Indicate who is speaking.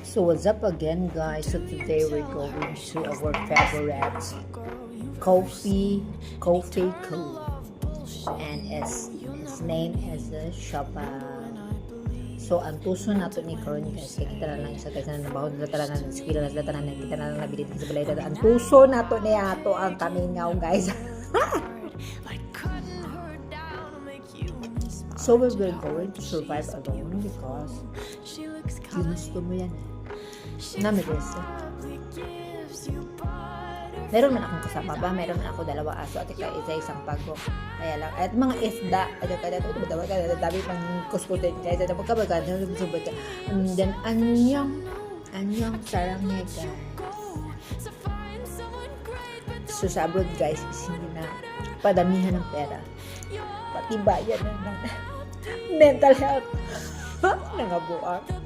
Speaker 1: So what's up again, guys? So today we're going to our favorite coffee co. And its name is Shoppa. So ang tuso nato ni karon guys, kay kita na lang sa guys na nabahod na talaga ng skill na talaga na kita na lang nabilit sa balay dito. Ang tuso nato ni ato ang kamingaw guys. So we're going to survive alone because ginusto mo yan namilis. Meron man akong kasama ba? Meron man ako dalawa aso at isa-isang pago. Kaya lang. At mga isda. Kada dami pang kuskutin. Kaya sa pagkabaga. And then, anyong sarang niya guys. So sa abroad guys, is hindi na padamihan ng pera. Pati bayan ng mental health. Nangabuak.